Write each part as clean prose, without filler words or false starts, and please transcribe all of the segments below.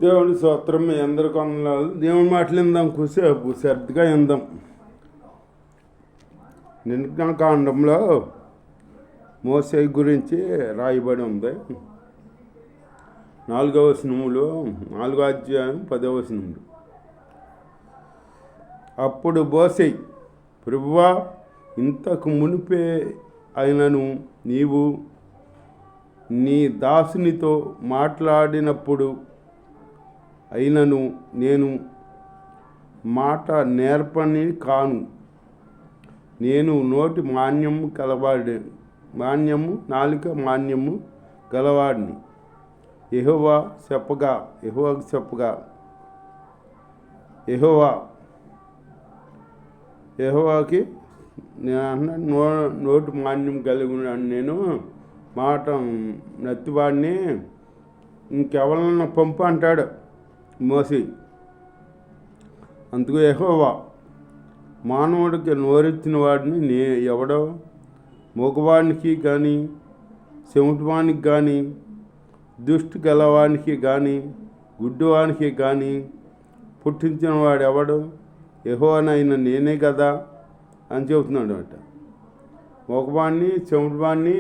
దేవుని స్తోత్రం. మీ అందరి కొనలు దేవుని మాటలు విందాం, కూసేపు శ్రద్ధగా విందాం. నిర్గమకాండంలో మోసే గురించి రాయబడి ఉంది. 4వ వచనములో 4వ అధ్యాయం 10వ వచనములు. అప్పుడు మోసే, ప్రభువా, ఇంతకు మునిపే అయినను నీవు నీ దాసునితో మాట్లాడినప్పుడు అయినను నేను మాట నేర్పని కాను. నేను నోటి మాన్యము నాలుక మాన్యము గలవాడిని. యెహోవాకి నోటి మాన్యం కలిగి ఉన్నాను. నేను మాట నత్తివాడిని, ఇంకెవరన్నా పంపు అంటాడు మోసే. అందుకు యెహోవా, మానవుడికి నోరెత్తిన వాడిని ఎవడో మగవానికి కానీ చెవిటివానికి కానీ దుష్టి గలవానికి కానీ గుడ్డివానికి కానీ పుట్టించిన వాడు ఎవడు? యెహోవానైన నేనే కదా అని చెబుతున్నాడు అట. మగవాడిని చెవిటివాడిని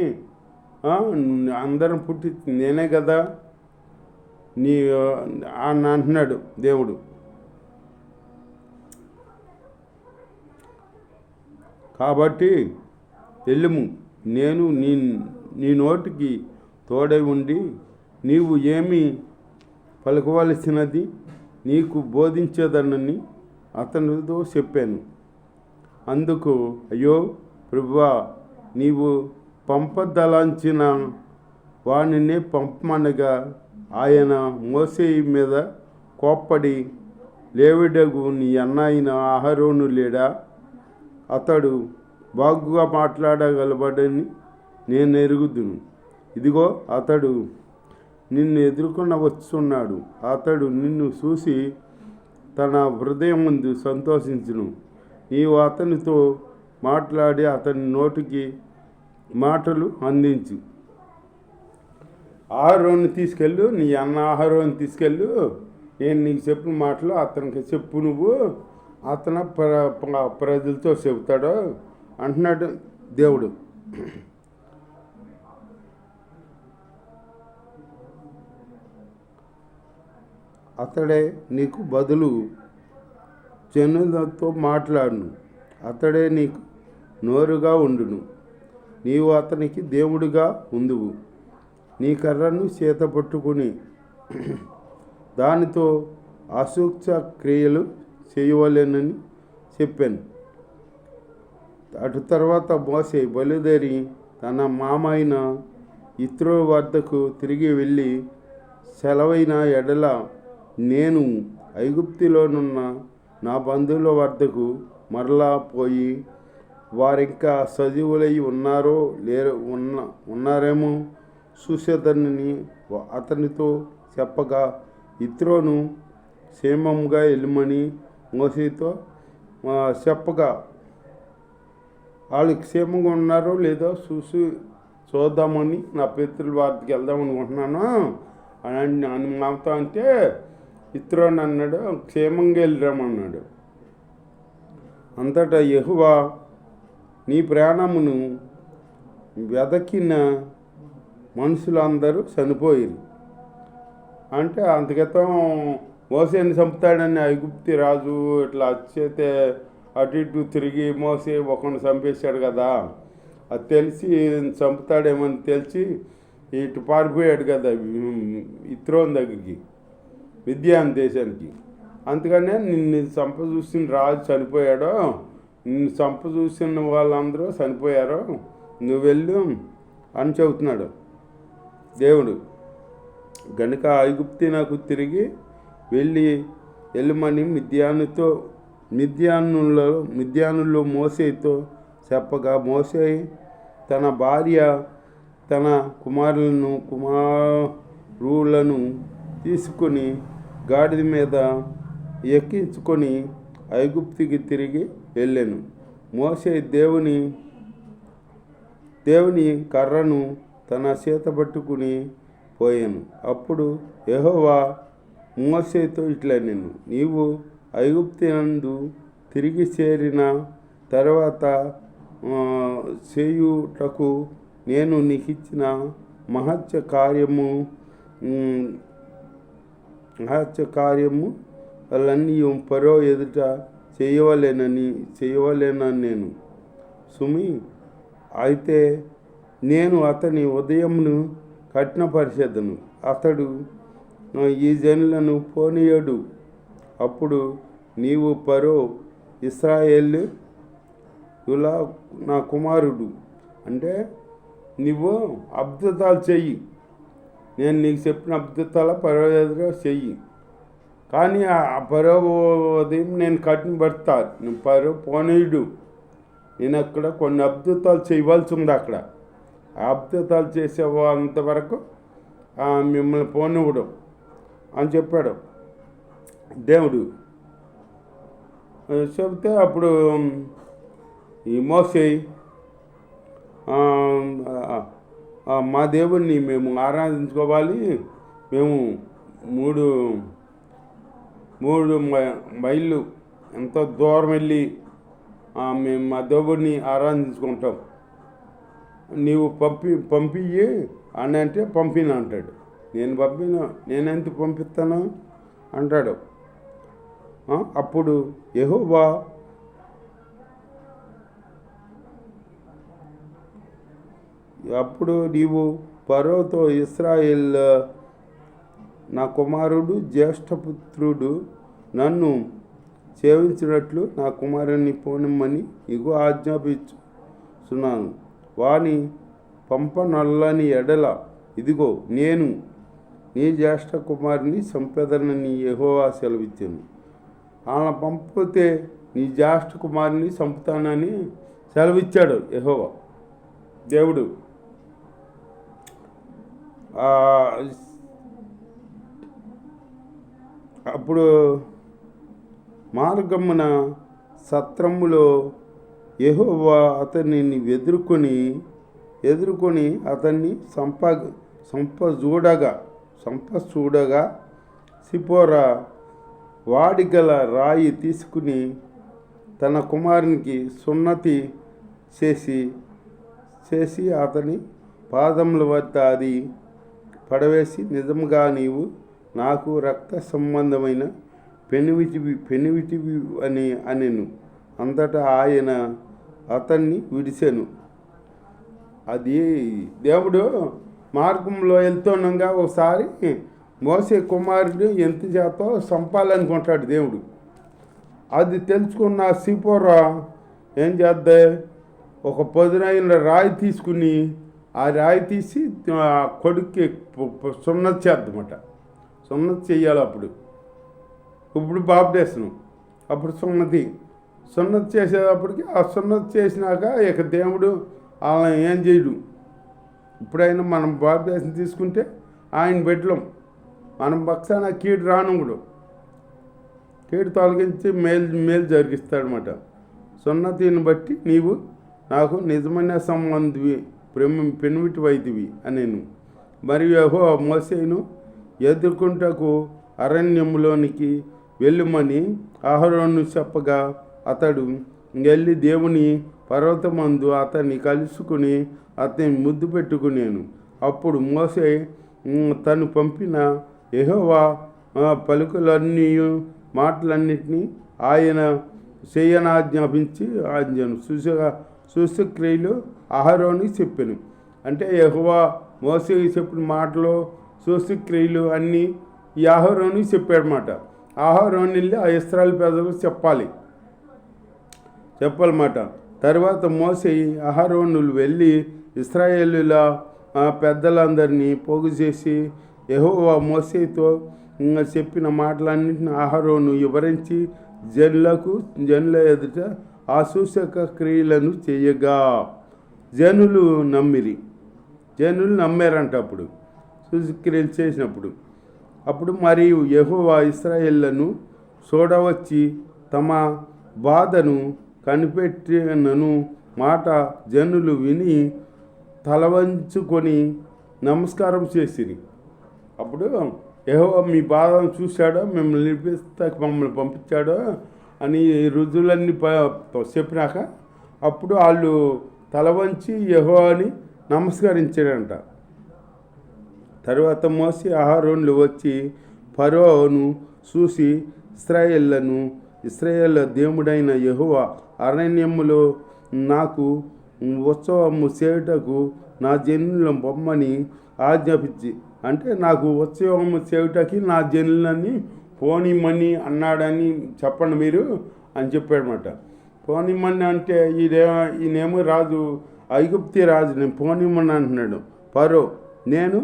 అందరం పుట్టి నేనే కదా అని అంటున్నాడు దేవుడు. కాబట్టి వెళ్ళుము, నేను నీ నోటికి తోడై ఉండి నీవు ఏమి పలకవలసినది నీకు బోధించేదనని అతనితో చెప్పాను. అందుకు, అయ్యో ప్రభువా, నీవు పంపదలంచిన వానినే పంపమనగా ఆయన మోసే మీద కోప్పడి, లేవిడగు నీ అన్నయిన అహరోను లేడా? అతడు బాగుగా మాట్లాడగలబడని నేను ఎరుగుదును. ఇదిగో అతడు నిన్ను ఎదుర్కొన్న వచ్చున్నాడు. అతడు నిన్ను చూసి తన హృదయం ముందు సంతోషించును. నీవు అతనితో మాట్లాడి అతని నోటికి మాటలు అందించు. అహరోను తీసుకెళ్ళు, నీ అన్న అహరోను తీసుకెళ్ళు, నేను నీకు చెప్పిన మాటలు అతనికి చెప్పు, నువ్వు అతను ప్రజలతో చెబుతాడు అంటున్నాడు దేవుడు. అతడే నీకు బదులు జనులతో మాట్లాడును. అతడే నీకు నోరుగా ఉండును. నీవు అతనికి దేవుడిగా ఉందువు. నీ కర్రను చేత పట్టుకుని దానితో అసూక్ష్మ క్రియలు చేయవలెనని చెప్పాను. అటు తర్వాత మోసే బయలుదేరి తన మామైన ఇత్రో వద్దకు తిరిగి వెళ్ళి, సెలవైన ఎడల నేను ఐగుప్తులోనున్న నా బంధువుల వద్దకు మరలా పోయి వారింకా సజీవులై ఉన్నారేమో చూసేదనని అతనితో చెప్పగా, ఇత్రోను క్షేమంగా వెళ్ళమని మోసేతో చెప్పగా, వాళ్ళు క్షేమంగా ఉన్నారో లేదో చూద్దామని నా పితృల వారికి వెళ్దాం అనుకుంటున్నాను అని మాతో అంటే, ఇత్రోని అన్నాడు, క్షేమంగా వెళ్ళిరామన్నాడు. అంతటా యెహోవా నీ ప్రాణమును వెదకిన మనుషులందరూ చనిపోయారు. అంటే అంతక్రితం మోసేని చంపుతాడని ఐగుప్తి రాజు ఇట్లా వచ్చేతే అటు ఇటు తిరిగి మోసే ఒకరిని చంపేశాడు కదా, అది తెలిసి చంపుతాడేమని తెలిసి ఇటు పారిపోయాడు కదా ఇత్రోని దగ్గరికి, మిద్యాన్ దేశానికి. అందుకనే నిన్ను చంప చూసిన రాజు చనిపోయాడో, నిన్ను చంప చూసిన వాళ్ళందరూ చనిపోయారో, నువ్వు వెళ్ళు అని చెబుతున్నాడు దేవుడు. గనుక ఐగుప్తి నాకు తిరిగి వెళ్ళమని మిద్యానుల్లో మోసేతో చెప్పగా, మోసే తన భార్య తన కుమారులను తీసుకొని గాడిద మీద ఎక్కించుకొని ఐగుప్తికి తిరిగి వెళ్ళాను. మోసే దేవుని కర్రను తన చేత పట్టుకుని పోయాను. అప్పుడు యెహోవా మోషేతో ఇట్లా నేను నీవు ఐగుప్తునందు తిరిగి చేరిన తర్వాత చేయుటకు నేను నీకు ఇచ్చిన మహత్య కార్యము వాళ్ళన్నీ పరో ఎదుట చేయవలేనని నేను సుమి అయితే నేను అతని ఉదయమును కఠినపరిచేదను, అతడు ఈ జనులను పోనీయడు. అప్పుడు నీవు పరో ఇశ్రాయేలు ఇలా నా కుమారుడు అంటే నువ్వు అద్భుతాలు చెయ్యి, నేను నీకు చెప్పిన అద్భుతాల పరో ఎదురు చెయ్యి, కానీ ఆ పరో ఉదయం నేను కఠినపడతా, నువ్వు పరో పోనీయుడు, నేను అక్కడ కొన్ని అద్భుతాలు చేయవలసి ఉంది. అక్కడ ఆ అద్భుతాలు చేసేవో అంతవరకు మిమ్మల్ని పోనివ్వడం అని చెప్పాడు దేవుడు. చెబితే అప్పుడు ఈ మోషే మా దేవుడిని మేము ఆరాధించుకోవాలి, మేము మూడు మైళ్ళు ఎంతో దూరం వెళ్ళి మేము మా దేవుడిని ఆరాధించుకుంటాం, నీవు పంపియ్యి అని అంటే పంపిన అంటాడు. నేనెంత పంపిస్తాను అంటాడు. అప్పుడు యెహోవా నీవు ఫరోతో ఇశ్రాయేల్ నా కుమారుడు జ్యేష్ఠపుత్రుడు నన్ను సేవించినట్లు నా కుమారుని పోనిమ్మని ఇగో ఆజ్ఞాపించుచున్నాను, వాని పంపనొల్లని ఎడల ఇదిగో నేను నీ జ్యేష్ఠ కుమారుని సంపెదనని యెహోవా సెలవిచ్చాను. అలా పంపితే నీ జ్యేష్ఠ కుమారుని చంపుతానని సెలవిచ్చాడు యెహోవా దేవుడు. అప్పుడు మార్గమున సత్రములో యెహోవా అతనిని ఎదుర్కొని అతన్ని చూడగా సిపోరా వాడిగల రాయి తీసుకుని తన కుమారునికి సున్నతి చేసి అతని పాదముల వద్ద అది పడవేసి, నిజముగా నీవు నాకు రక్త సంబంధమైన పెనివిటివి అనెను. అంతటా ఆయన అతన్ని విడిచెను. అది దేవుడు మార్గంలో వెళ్తుండగా ఒకసారి మోసే కుమారుడు ఎంత చేతో చంపాలనుకుంటాడు దేవుడు. అది తెలుసుకున్న సిపోరా ఏం చేద్దా, ఒక పదునైన రాయి తీసుకుని ఆ రాయి తీసి కొడుక్కి సున్నతి చేద్దామట. సున్నతి చెయ్యాలి. ఇప్పుడు బాప్టిజం, అప్పుడు సున్నతి చేసేటప్పటికి ఆ సున్నతి చేసినాక ఇక దేవుడు అలా ఏం చేయడు. ఇప్పుడైనా మనం బాప్టిజం తీసుకుంటే ఆయన బిడ్డలం, మనం పక్షాన కీడు రానుడు, కీడు తొలగించి మేలు జరిగిస్తాడనమాట. సున్నతిని బట్టి నీవు నాకు నిజమైన సంబంధివి పెనుమిటి వైద్యువి అనేను. మరియు యెహోవా మోషేను ఎదుర్కొంటకు అరణ్యములోనికి వెళ్ళమని అహరోను చెప్పగా అతడు వెళ్ళి దేవుని పర్వతమందు అతన్ని కలుసుకుని అతన్ని ముద్దు పెట్టుకునేను. అప్పుడు మోషే తను పంపిన యెహోవా మాటలన్నిటినీ ఆయన చేయనాజ్ఞాపించి సూచక్రియలు అహరోనికి చెప్పాను. అంటే యెహోవా మోషేకి చెప్పిన మాటలు సూచక్రియలు అన్నీ ఈ అహరోనికి చెప్పాడన్నమాట. అహరోను వెళ్ళి ఆ ఇశ్రాయేలు ప్రజలకు చెప్పాలన్నమాట. తర్వాత మోషే అహరోనులు వెళ్ళి ఇశ్రాయేలుల పెద్దలందరినీ పోగు చేసి యెహోవా మోషేతో చెప్పిన మాటలన్నింటినీ అహరోను వివరించి జనుల ఎదుట ఆ సూచక క్రియలను చేయగా జనులు నమ్మారంట. అప్పుడు సూచక్రియలు చేసినప్పుడు మరియు యెహోవా ఇశ్రాయేళ్లను చూడవచ్చి తమ బాధను కనిపెట్టినను మాట జనులు విని తలవంచుకొని నమస్కారం చేసిరి. అప్పుడు యెహోవా మీ బాధను చూశాడో, మిమ్మల్ని నిలిపిస్తాకి మమ్మల్ని పంపించాడో అని రుజువులన్నీ చెప్పినాక అప్పుడు వాళ్ళు తల వంచి యెహోవాని నమస్కరించారంట. తర్వాత మోసే అహరోనులు వచ్చి ఫరోను చూసి ఇశ్రాయేళ్ల దేవుడైన యెహోవా అరణ్యములో నాకు ఉత్సవము చేయుటకు నా జనులను పొమ్మని ఆజ్ఞాపించి, అంటే నాకు ఉత్సవము చేయుటకి నా జనులని పోనిమ్మని అన్నాడని చెప్పండి మీరు అని చెప్పాడనమాట. పోనిమ్మని అంటే ఈయనేమో రాజు, ఐగుప్తి రాజు, నేను పోనిమ్మని అంటున్నాడు ఫరో. నేను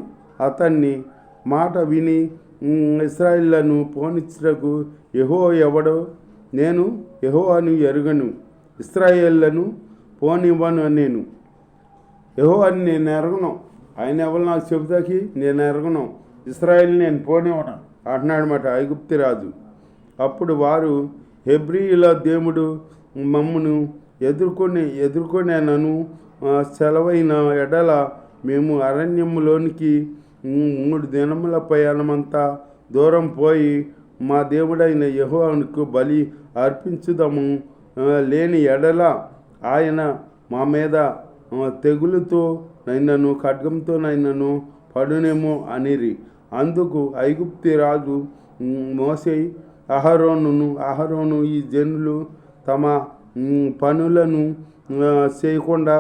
అతన్ని మాట విని ఇశ్రాయేళ్లను పోనిచ్చుటకు యెహోవా ఎవడో నేను యెహోవాను ఎరుగను, ఇశ్రాయేళ్లను పోనివ్వను. నేను యెహోవాని నేను ఎరగను, ఆయన ఎవరు నాకు చెబుతాకి నేను ఎరగను, ఇశ్రాయేల్ని నేను పోనివ్వను అంటున్నాడనమాట ఐగుప్తి రాజు. అప్పుడు వారు హెబ్రీయుల దేవుడు మమ్మను ఎదుర్కొనేనను సెలవైన ఎడల మేము అరణ్యములోనికి 3 దినముల ప్రయాణమంతా దూరం పోయి మా దేవుడైన యెహోవాకు బలి అర్పించుదాము, లేని ఎడల ఆయన మా మీద తెగులుతో నైనను ఖడ్గంతో నైనను పడునేమో అనిరి. అందుకు ఐగుప్తి రాజు మోసే అహరోను ఈ జనులు తమ పనులను చేయకుండా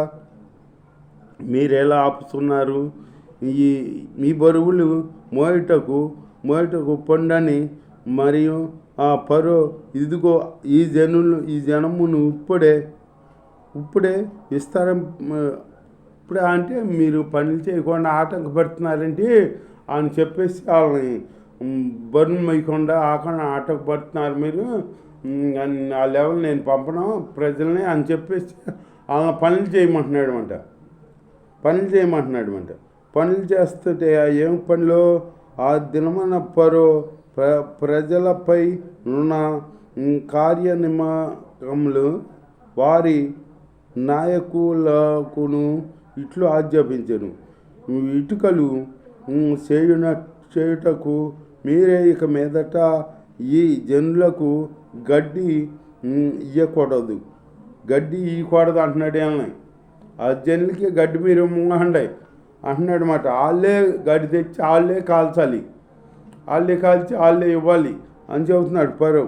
మీరెలా ఆపుతున్నారు? మీ బరువులు మోయటకు పొండని. మరియు ఆ ఫరో ఇదిగో ఈ జనమును ఇప్పుడే విస్తారం ఇప్పుడే అంటే మీరు పనులు చేయకుండా ఆటంకపడుతున్నారంటే అని చెప్పేసి వాళ్ళని బరువు మొయ్యకుండా ఆటంకపడుతున్నారు మీరు, ఆ లెవెల్ నేను పంపను ప్రజల్ని అని చెప్పేసి వాళ్ళని పనులు చేయమంటున్నాడు. పనులు చేస్తుంటే ఏం పనిలో ఆ దినమన ఫరో ప్రజలపై ఉన్న కార్యనిమకములు వారి నాయకులకును ఇట్లు ఆజ్ఞాపించను, ఇటుకలు చేయుటకు మీరే ఇక మీదట ఈ జనులకు గడ్డి ఇవ్వకూడదు అంటున్నాడు. ఏమన్నా ఆ జనులకి గడ్డి మీరు ఇవ్వండి అంటున్నాడు అన్నమాట. వాళ్ళే గడ్డి తెచ్చి వాళ్ళే కాల్చాలి, వాళ్ళే కాల్చి వాళ్ళే ఇవ్వాలి అని చెబుతున్నాడు ఫరో.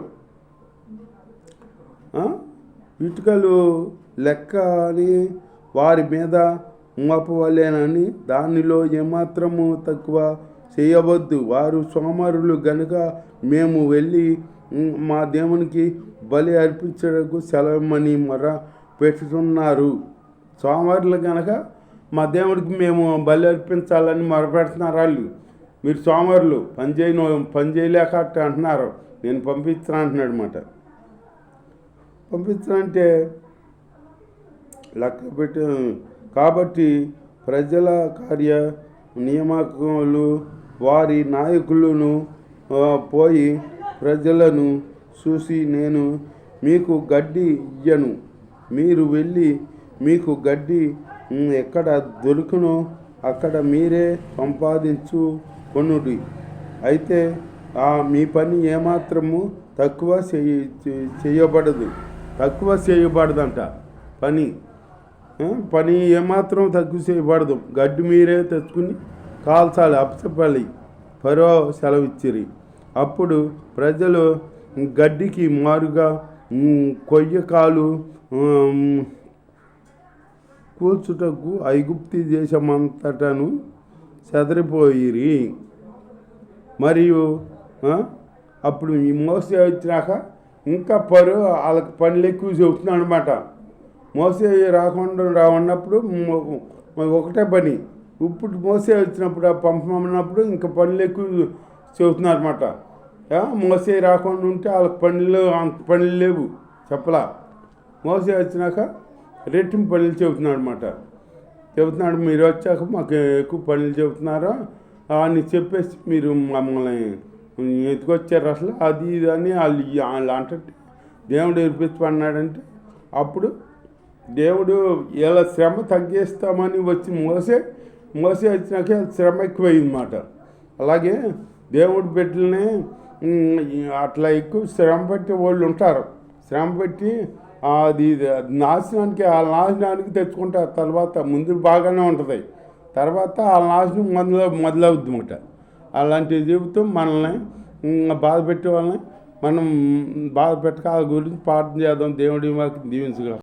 ఇటుకలు లెక్క అని వారి మీద మోపవలేనని దానిలో ఏమాత్రము తక్కువ చేయవద్దు. వారు సోమరులు గనుక మేము వెళ్ళి మా దేవునికి బలి అర్పించడానికి సెలవమని మొర పెట్టుతున్నారు. సోమరులు కనుక మా దేవుడికి మేము బలి అర్పించాలని మొరపెడుతున్నారు వాళ్ళు. మీరు సోమరులు పని చేయలేక అంటున్నారు, నేను పంపిస్తాను అంటున్నాడు అన్నమాట. పంపిస్తానంటే లెక్క పెట్టి కాబట్టి ప్రజల కార్య నియామకులు వారి నాయకులను పోయి ప్రజలను చూసి నేను మీకు గడ్డి ఇయ్యను, మీరు వెళ్ళి మీకు గడ్డి ఎక్కడ దొరుకునో అక్కడ మీరే సంపాదించుకొనుడి. అయితే మీ పని ఏమాత్రము తక్కువ చేయబడదంట. పని ఏమాత్రం తక్కువ చేయబడదు. గడ్డి మీరే తెచ్చుకుని కాల్చాలి, అప్పచెప్పాలి. ఫరో సెలవిచ్చిరి. అప్పుడు ప్రజలు గడ్డికి మారుగా కొయ్యకాలు కూల్చుటకు ఐగుప్తి దేశమంతటను చెదరిపోయిరి. మరియు అప్పుడు ఈ మోసే వచ్చినాక ఇంకా ఫరో వాళ్ళకి పనులు ఎక్కువ చెబుతున్నాడు అనమాట. మోసే రాన్నప్పుడు ఒకటే పని. ఇప్పుడు మోసే వచ్చినప్పుడు పంపమన్నప్పుడు ఇంకా పనులు ఎక్కువ చెబుతున్నారు అనమాట. మోసే రాకుండా ఉంటే వాళ్ళకి పనులు లేవు చెప్పలా. మోసే వచ్చినాక రెట్టింపు పనులు చెబుతున్నాడు. మీరు వచ్చాక మాకు ఎక్కువ పనులు చెబుతున్నారో అని చెప్పేసి మీరు మమ్మల్ని ఎత్తుకొచ్చారు అసలు అది ఇది అని వాళ్ళు అంటే దేవుడు ఏర్పించమన్నాడంటే అప్పుడు దేవుడు ఇలా శ్రమ తగ్గిస్తామని వచ్చి మోసే వచ్చినాక శ్రమ ఎక్కువైందన్నమాట. అలాగే దేవుడి బిడ్డల్ని అట్లా ఎక్కువ శ్రమ పెట్టి వాళ్ళు ఉంటారు. శ్రమ పెట్టి అది నాశనానికి ఆ నాశనానికి తెచ్చుకుంటారు. తర్వాత ముందు బాగానే ఉంటుంది, తర్వాత ఆ నాశనం మొదలవుద్ది అన్నమాట. అలాంటి జీవితం మనల్ని బాధ పెట్టే వాళ్ళని మనం బాధ పెట్టక వాళ్ళ గురించి ప్రార్థన చేద్దాం. దేవుడి మాకు దీవించగలం.